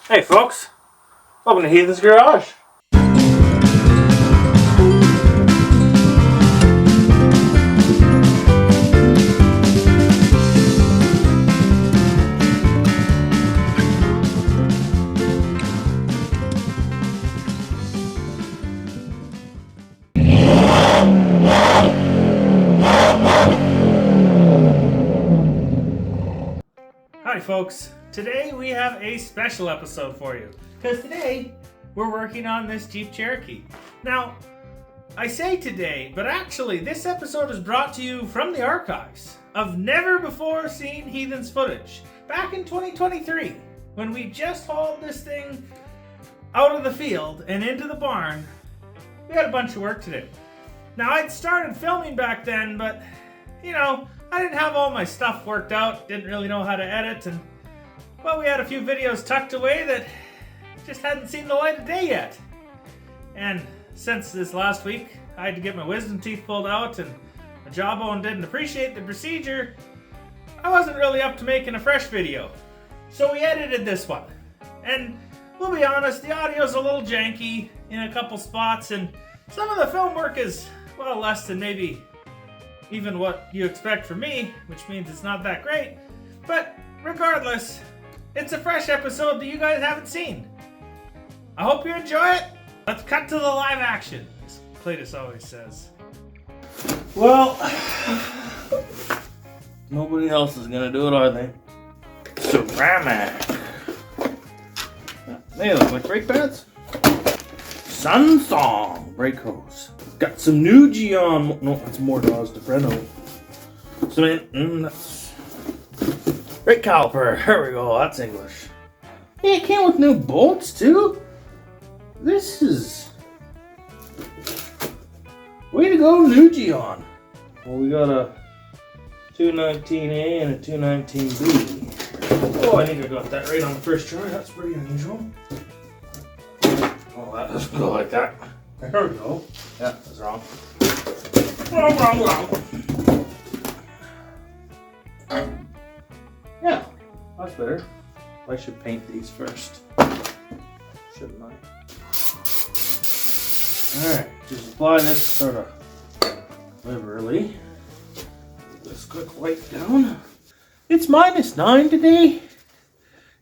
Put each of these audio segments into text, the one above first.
Hey folks, welcome to Heathen's Garage. Hi folks, today we have a special episode for you, because today we're working on this Jeep Cherokee. Now, I say today, but actually this episode is brought to you from the archives of never before seen Heathen's footage, back in 2023, when we just hauled this thing out of the field and into the barn. We had a bunch of work to do. Now, I'd started filming back then, but I didn't have all my stuff worked out, didn't really know how to edit, and well, we had a few videos tucked away that just hadn't seen the light of day yet. And since this last week, I had to get my wisdom teeth pulled out and the jawbone didn't appreciate the procedure, I wasn't really up to making a fresh video. So we edited this one. And we'll be honest, the audio's a little janky in a couple spots, and some of the film work is, well, less than maybe even what you expect from me, which means it's not that great. But regardless, it's a fresh episode that you guys haven't seen. I hope you enjoy it. Let's cut to the live action, as Cletus always says. Well, nobody else is gonna do it, are they? Ceramic. They look like brake pads. Samsung brake hose. Got some new Geon. No, that's more Dawes Differential. Cement. That's brake caliper. There we go. That's English. Hey, it came with new bolts too. This is way to go, new Geon. Well, we got a 219A and a 219B. Oh, I think I got that right on the first try. That's pretty unusual. Oh, that doesn't go like that. There we go. Yeah, that's wrong. Wrong. Yeah, that's better. I should paint these first. Shouldn't I? Alright, just apply this sort of liberally. This quick wipe down. It's -9 today.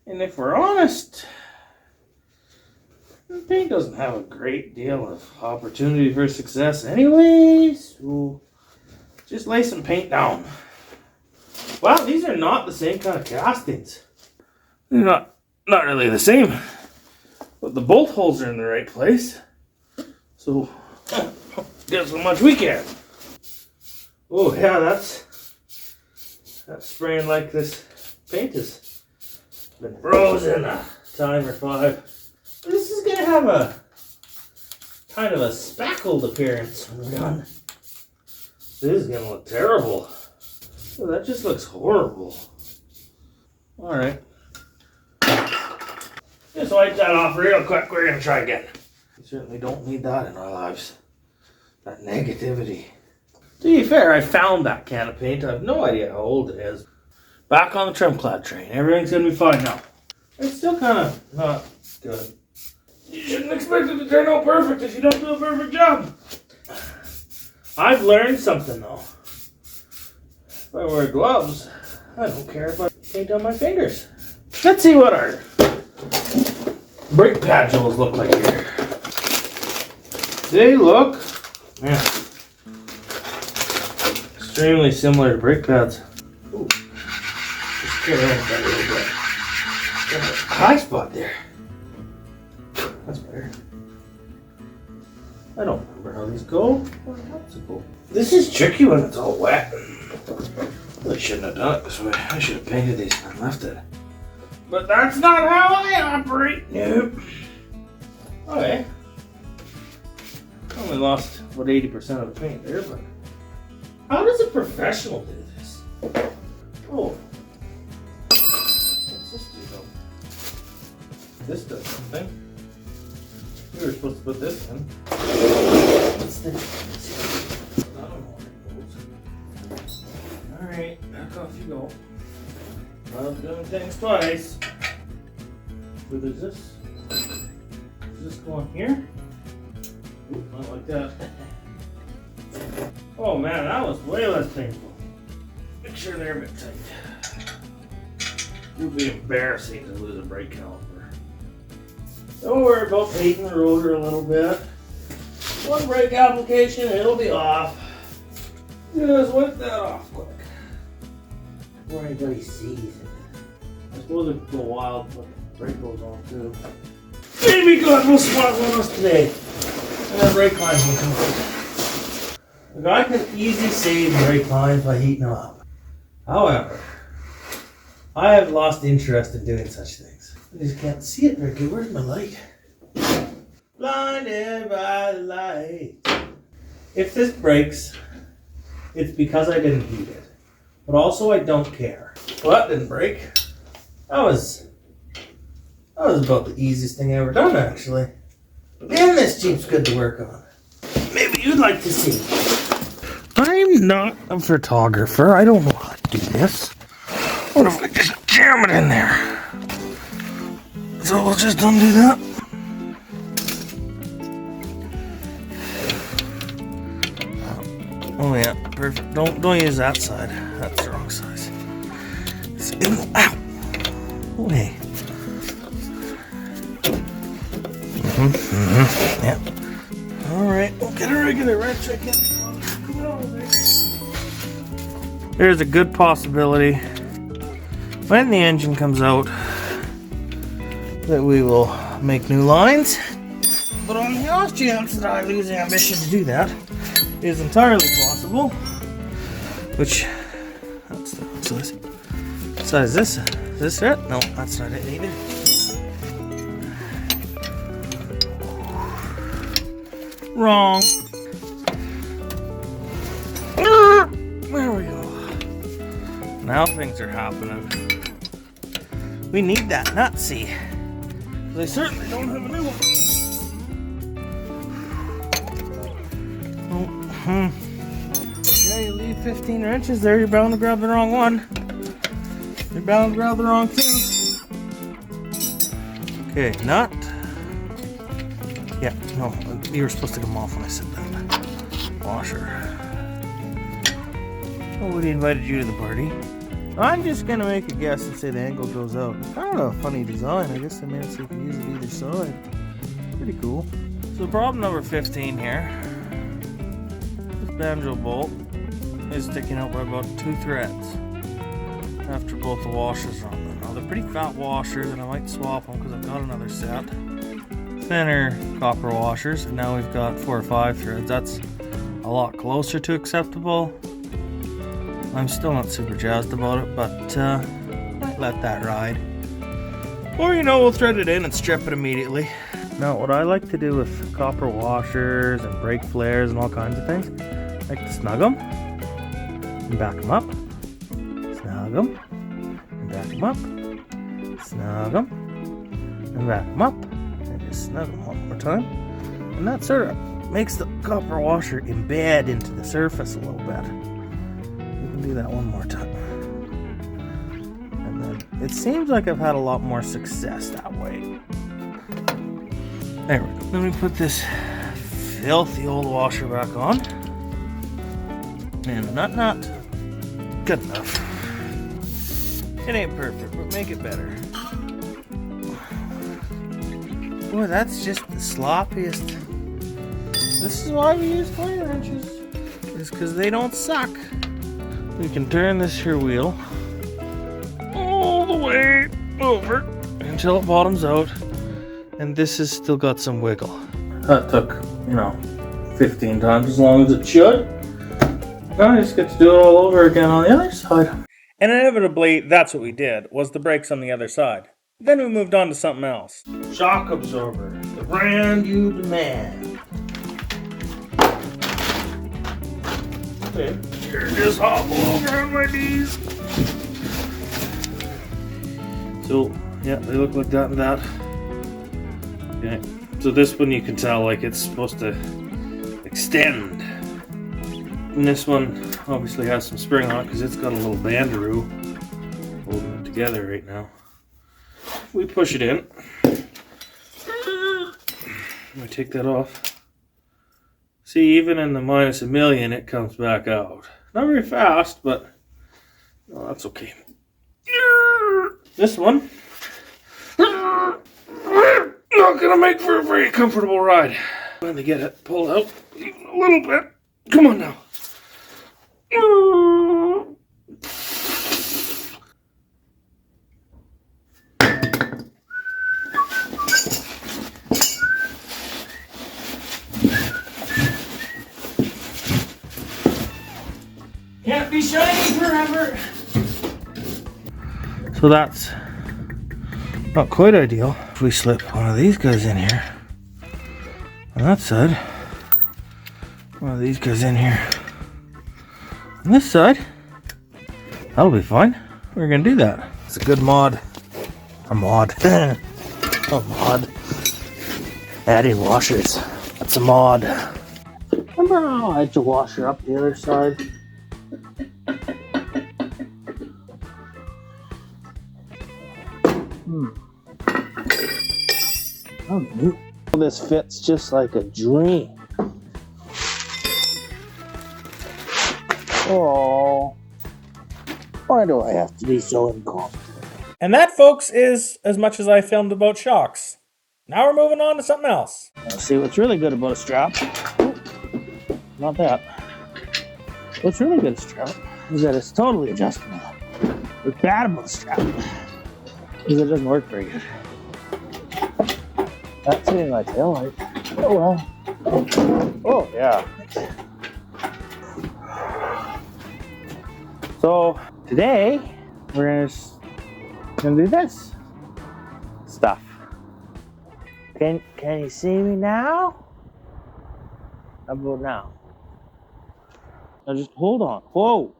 And if we're honest, the paint doesn't have a great deal of opportunity for success anyways, so just lay some paint down. Wow, these are not the same kind of castings. They're not really the same, but the bolt holes are in the right place, so guess how much we can. Oh yeah, that's spraying like this paint has been frozen a time or 5. This is going to have a kind of a spackled appearance when we're done. This is going to look terrible. Oh, that just looks horrible. Alright. Just wipe that off real quick. We're going to try again. We certainly don't need that in our lives. That negativity. To be fair, I found that can of paint. I have no idea how old it is. Back on the trim clad train. Everything's going to be fine now. It's still kind of not good. You shouldn't expect it to turn out perfect if you don't do a perfect job. I've learned something though. If I wear gloves, I don't care if I paint on my fingers. Let's see what our brake padules look like here. They look, extremely similar to brake pads. Ooh. Just carry on with that a little bit. Got a high spot there. That's better. I don't remember how these go. This is tricky when it's all wet. I shouldn't have done it this way. I should have painted these and left it. But that's not how I operate. Nope. Okay. I only lost about 80% of the paint there, but how does a professional do this? Oh. What's this do though? This does something. We were supposed to put this in. What's this? I don't know what it goes. Alright, back off you go. Love doing things twice. But there's this. Does this go on here? Ooh, not like that. Oh man, that was way less painful. Make sure they're a bit tight. It would be embarrassing to lose a brake caliper. Don't worry about painting the rotor a little bit. One brake application and it'll be off. Just wipe that off quick. Before anybody sees it. I suppose it'd go wild, but the brake goes on too. Maybe God will smart on us today. And that brake lines will come out. The guy can easily save brake lines by heating them up. However, I have lost interest in doing such things. I just can't see it very good. Where's my light? Blinded by the light. If this breaks, it's because I didn't heat it. But also I don't care. Well, that didn't break. That was about the easiest thing I ever done, actually. And this Jeep's good to work on. Maybe you'd like to see. I'm not a photographer. I don't know how to do this. What if I just jam it in there? So we'll just undo that. Oh yeah, perfect. Don't use that side. That's the wrong size. Ow! Okay. Yeah. All right. We'll get a regular wrench again. There's a good possibility when the engine comes out that we will make new lines. But on the off chance that I lose the ambition to do that, is entirely possible. Which, that's the wrong size. What size is this? Is this it? No, that's not it either. Wrong. There we go. Now things are happening. We need that nut, see? They certainly don't have a new one. Yeah, you leave 15 wrenches there, you're bound to grab the wrong one. You're bound to grab the wrong two. Okay, nut. Yeah, no, you were supposed to come off when I said that. Washer. Nobody invited you to the party. I'm just gonna make a guess and say the angle goes out. It's kind of a funny design. I guess they made it so you can use it either side. Pretty cool. So problem number 15 here. This banjo bolt is sticking out by about 2 threads after both the washers are on them. Now they're pretty fat washers and I might swap them because I've got another set. Thinner copper washers, and now we've got 4 or 5 threads. That's a lot closer to acceptable. I'm still not super jazzed about it, but might let that ride. Or, you know, we'll thread it in and strip it immediately. Now, what I like to do with copper washers and brake flares and all kinds of things, I like to snug them and back them up. Snug them and back them up. Snug them and back them up. And just snug them one more time. And that sort of makes the copper washer embed into the surface a little bit. Do that one more time. And then it seems like I've had a lot more success that way. There we go. Let me put this filthy old washer back on. And nut. Good enough. It ain't perfect, but make it better. Boy, that's just the sloppiest. This is why we use coin wrenches. Is because they don't suck. We can turn this here wheel all the way over until it bottoms out, and this has still got some wiggle. That took, 15 times as long as it should. Now I just get to do it all over again on the other side. And inevitably, that's what we did, was the brakes on the other side. Then we moved on to something else. Shock absorber, the brand you demand. Okay. Just hobble over on my knees. So, yeah, they look like that and that. Okay, so this one you can tell like it's supposed to extend. And this one obviously has some spring on it because it's got a little bandaroo holding it together right now. we push it in. Let me take that off. See, even in the -1,000,000, it comes back out. Not very fast, but no, that's okay. This one, not gonna make for a very comfortable ride. Finally get it pulled out even a little bit. Come on now. Can't be shiny forever. So that's not quite ideal. If we slip one of these guys in here on that side, one of these guys in here on this side, that'll be fine. We're gonna do that. It's a good mod. A mod. A mod. Adding washers. That's a mod. Remember how I had to wash her up the other side? Oh, this fits just like a dream. Oh, why do I have to be so incompetent? And that, folks, is as much as I filmed about shocks. Now we're moving on to something else. Let's see what's really good about a strap. Oh, not that. What's really good about a strap is that it's totally adjustable. What's bad about a strap is it doesn't work very good. That's hitting my tail light. Oh well. Oh yeah. So today we're gonna do this stuff. Can you see me now? How about now? Now just hold on. Whoa.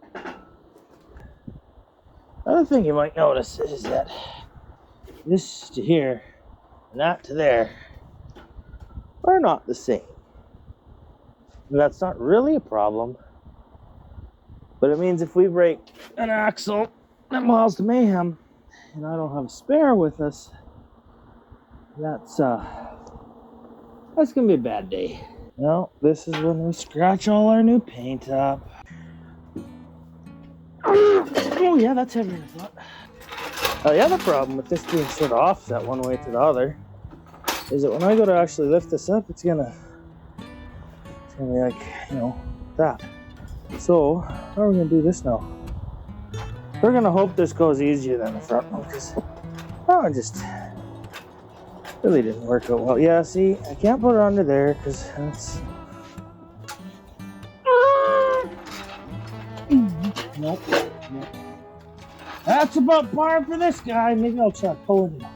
Another thing you might notice is that this to here and that to there are not the same. And that's not really a problem, but it means if we break an axle at Miles to Mayhem and I don't have a spare with us, that's gonna be a bad day. Well, this is when we scratch all our new paint up. Oh yeah, that's heavier than I thought. The other problem with this being sort of offset one way to the other is that when I go to actually lift this up, it's gonna be like, you know, that. So, how are we gonna do this now? We're gonna hope this goes easier than the front one, because that one just really didn't work out well. Yeah, see, I can't put it under there, because that's... Nope. That's about par for this guy. Maybe I'll try pulling it up.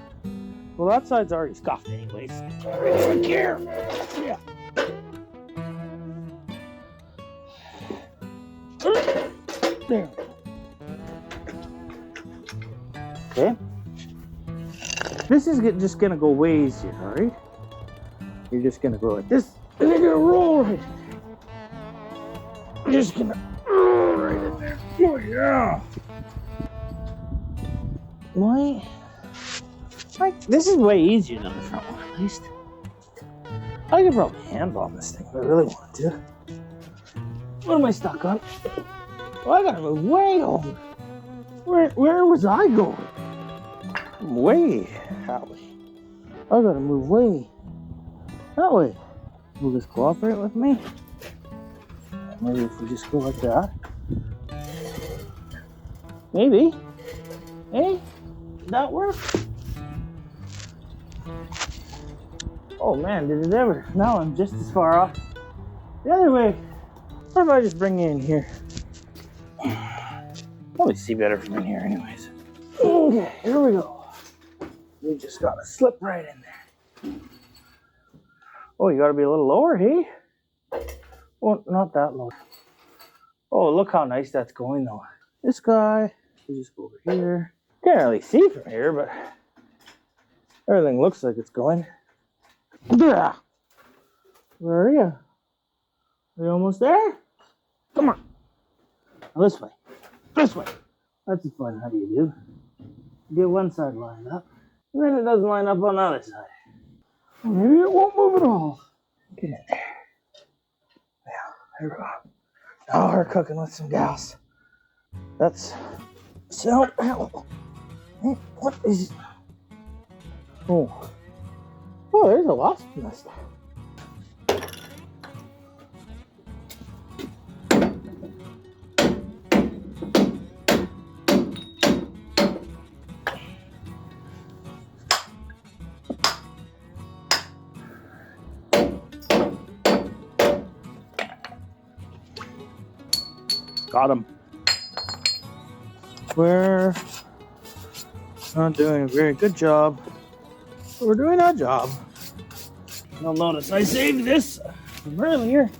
Well, that side's already scuffed anyways. I really don't care. Yeah. There. Okay. This is just gonna go way easier, alright? You're just gonna go like this, and you're gonna roll right in there. You're just gonna roll right in there. Oh yeah. Why? Like, this is way easier than the front one, at least. I could probably handbomb this thing if I really wanted to. What am I stuck on? Well, I gotta move way over. Where was I going? Way that way. I gotta move way that way. Will this cooperate with me? Maybe if we just go like that. Maybe. Hey? Did that work? Oh man, did it ever? Now I'm just as far off the other way. What if I just bring you in here? Probably see better from in here anyways. Okay, here we go. We just gotta slip right in there. Oh, you gotta be a little lower, hey? Oh, not that low. Oh, look how nice that's going though. This guy, we just go over here. Can't really see from here, but everything looks like it's going. Where are you? Are you almost there? Come on. Now this way. This way. That's a fun. How do you do? Get one side lined up. And then it doesn't line up on the other side. Maybe it won't move at all. Get in there. Yeah, there we go. Now we're cooking with some gas. That's so. What is? Oh, there's a wasp nest. Got him. We're not doing a very good job, but we're doing our job. You'll notice I saved this from earlier.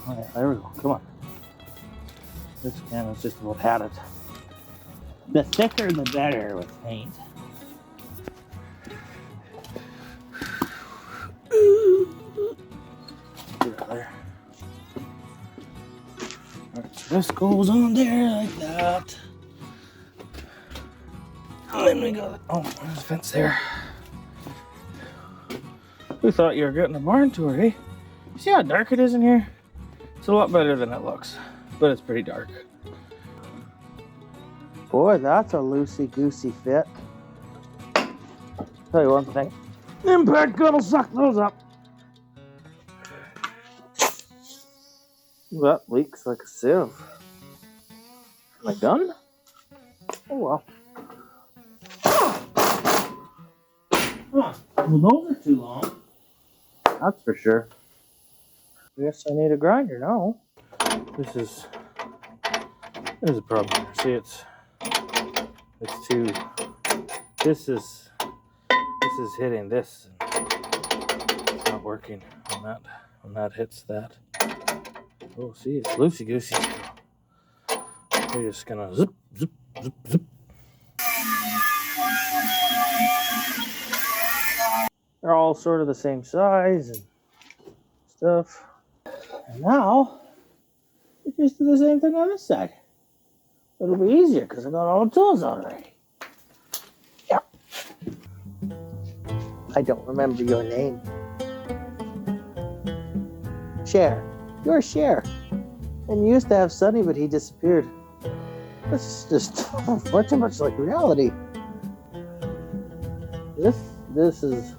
All right, there we go. Come on. This camera's just about had it. The thicker, the better with paint. Get out there. Alright, so this goes on there like that. And then we got, there's a fence there. Who thought you were getting a barn tour, eh? You see how dark it is in here? It's a lot better than it looks, but it's pretty dark. Boy, that's a loosey-goosey fit. Tell you one thing, impact gun'll suck those up. That leaks like a sieve. Am I done? Oh well. Huh. Well, those are too long. That's for sure. I guess I need a grinder now. There's a problem here. See, it's too. This is hitting this. It's not working on that. When that hits that. Oh, see, it's loosey-goosey still. We're just gonna zip, zip, zip, zip. They're all sort of the same size and stuff. And now, we just do the same thing on this side. It'll be easier because I got all the tools out already. Yeah. I don't remember your name. Cher. You're Cher. And you used to have Sonny, but he disappeared. This is just far too much like reality. This is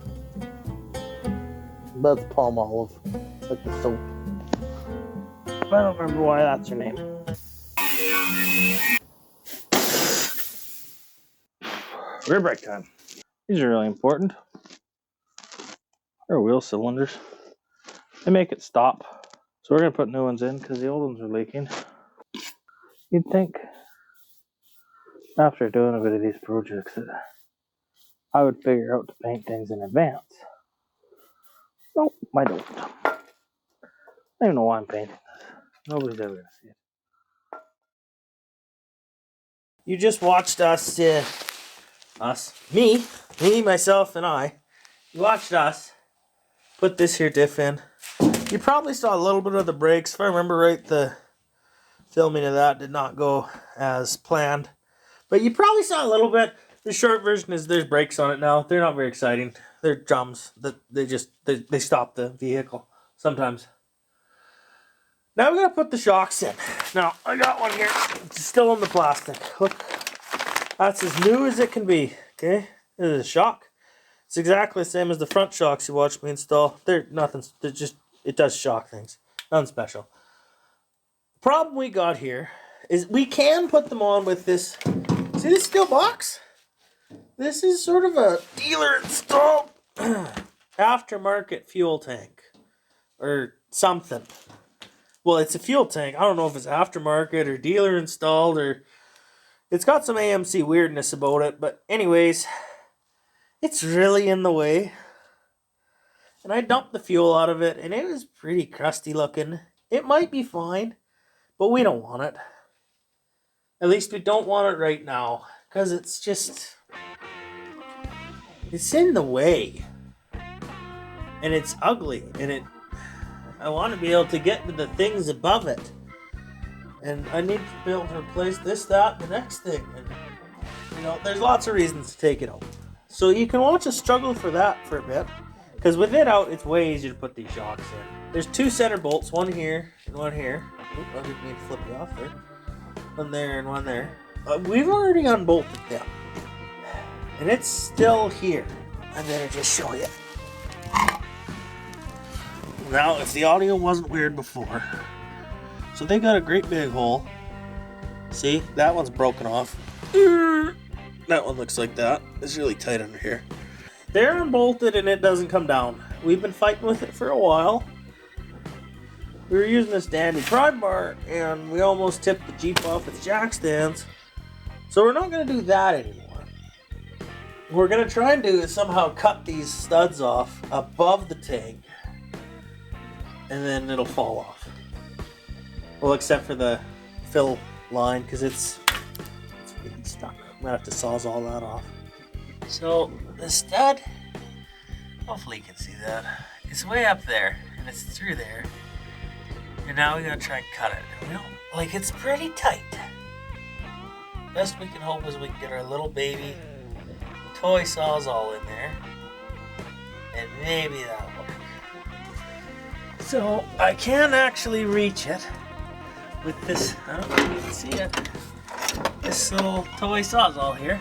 about the palm olive, like the soap. I don't remember why that's her name. Rear brake time. These are really important. They're wheel cylinders. They make it stop. So we're going to put new ones in because the old ones are leaking. You'd think after doing a bit of these projects that I would figure out to paint things in advance. Nope, I don't. I don't even know why I'm painting this. Nobody's ever going to see it. You just watched me, myself, and I. You watched us put this here diff in. You probably saw a little bit of the brakes. If I remember right, the filming of that did not go as planned. But you probably saw a little bit. The short version is there's brakes on it now. They're not very exciting. They're drums that they stop the vehicle sometimes. Now we gotta put the shocks in. Now I got one here. It's still in the plastic. Look, that's as new as it can be. Okay, this is a shock. It's exactly the same as the front shocks you watched me install. They're nothing. They're just, it does shock things. Nothing special. The problem we got here is we can put them on with this. See this steel box? This is sort of a dealer installed aftermarket fuel tank or something. Well, it's a fuel tank. I don't know if it's aftermarket or dealer installed or it's got some AMC weirdness about it. But anyways, it's really in the way. And I dumped the fuel out of it and it was pretty crusty looking. It might be fine, but we don't want it. At least we don't want it right now because it's just... it's in the way. And it's ugly. And I want to be able to get to the things above it. And I need to be able to replace this, that, and the next thing. And You know, there's lots of reasons to take it out. So you can watch us struggle for that for a bit. Because with it out, it's way easier to put these shocks in. There's 2 center bolts, one here and one here. Oop, I didn't mean to flip you off there. One there and one there. We've already unbolted them. And it's still here. I'm going to just show you. Now, if the audio wasn't weird before. So they got a great big hole. See, that one's broken off. That one looks like that. It's really tight under here. They're unbolted and it doesn't come down. We've been fighting with it for a while. We were using this dandy pry bar and we almost tipped the Jeep off its jack stands. So we're not going to do that anymore. What we're going to try and do is somehow cut these studs off above the tank. And then it'll fall off. Well, except for the fill line because it's getting stuck. I'm going to have to sawzall that off. So the stud, hopefully you can see that, it's way up there and it's through there. And now we gotta try and cut it. And we don't, like, it's pretty tight. Best we can hope is we can get our little baby toy sawzall in there. And maybe that'll work. So I can actually reach it with this, I don't know if you can see it, this little toy sawzall here.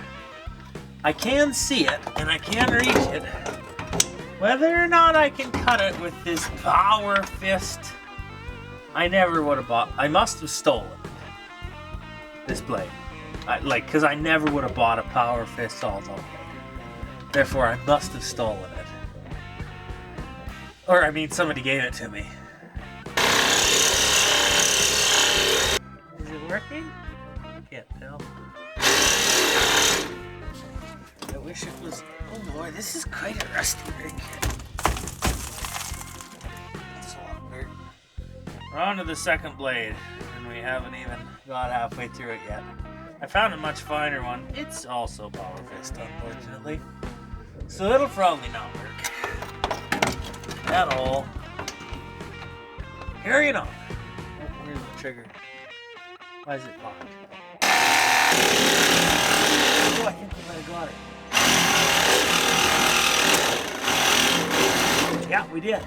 I can see it, and I can reach it. Whether or not I can cut it with this power fist, I never would have bought. I must have stolen this blade. Because I never would have bought a power fist sawzall blade. Therefore, I must have stolen it. Or, I mean, somebody gave it to me. Is it working? I can't tell. I wish it was. Oh boy, this is quite a rusty rig. That's a lot weird. We're on to the second blade, and we haven't even got halfway through it yet. I found a much finer one. It's also power fist, unfortunately. So it'll probably not work at all. Carrying on. Oh, where's the trigger? Why is it locked? Oh, I think we might have got it. Yeah, we did.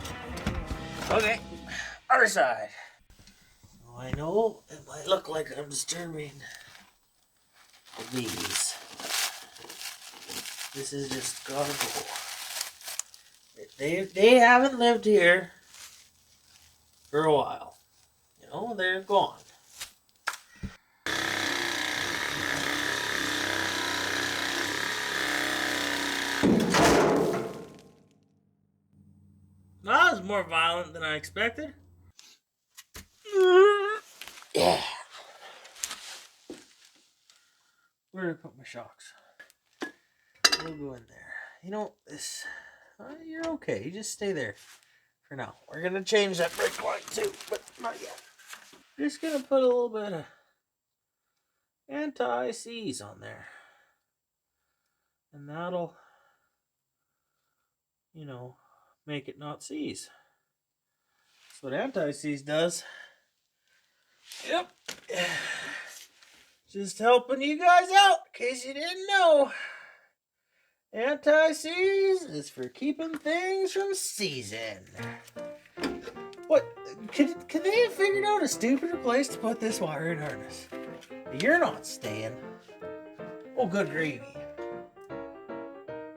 Okay, other side. Oh, I know it might look like I'm disturbing the bees. This is just gotta go. They haven't lived here for a while. You know, they're gone. That was more violent than I expected. Yeah. Where did I put my shocks? We'll go in there. You know, this... you're okay. You just stay there for now. We're going to change that brake line too, but not yet. Just going to put a little bit of anti-seize on there. And that'll, you know, make it not seize. That's what anti-seize does. Yep. Just helping you guys out, in case you didn't know. Anti-seize is for keeping things from seizing. What? Could they have figured out a stupider place to put this wire in harness? You're not staying. Oh, good gravy.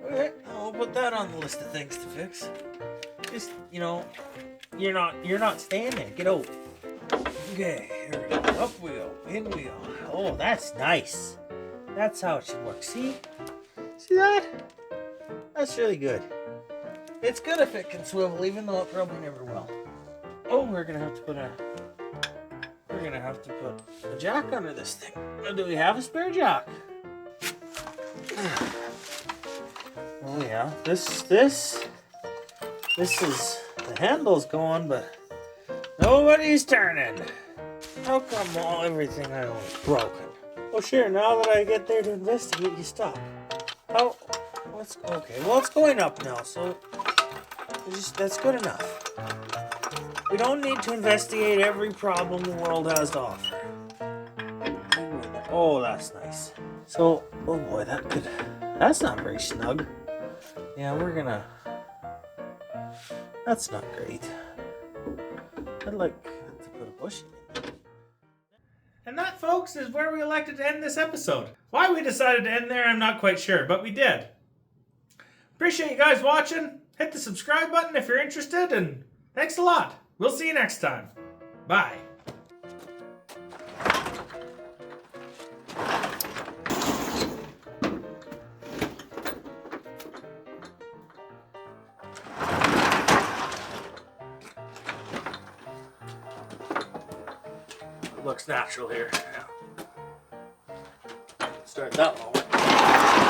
Okay, I'll put that on the list of things to fix. Just, you know, you're not staying there. Get out. Okay, here we go. Up we go. In we go. Oh, that's nice. That's how it should work. See? See that? That's really good. It's good if it can swivel, even though it probably never will. Oh, we're gonna have to put a jack under this thing. Do we have a spare jack? Oh yeah, this is, the handle's going, but nobody's turning. How come everything I own is broken? Well, sure, now that I get there to investigate, you stop. Oh, okay, well, it's going up now, so that's good enough. We don't need to investigate every problem the world has to offer. Oh, that's nice. So, oh boy, that's not very snug. Yeah, that's not great. I'd like to put a bushing in. And that, folks, is where we elected to end this episode. Why we decided to end there, I'm not quite sure, but we did. Appreciate you guys watching. Hit the subscribe button if you're interested, and thanks a lot. We'll see you next time. Bye. Looks natural here. Yeah. Start that one.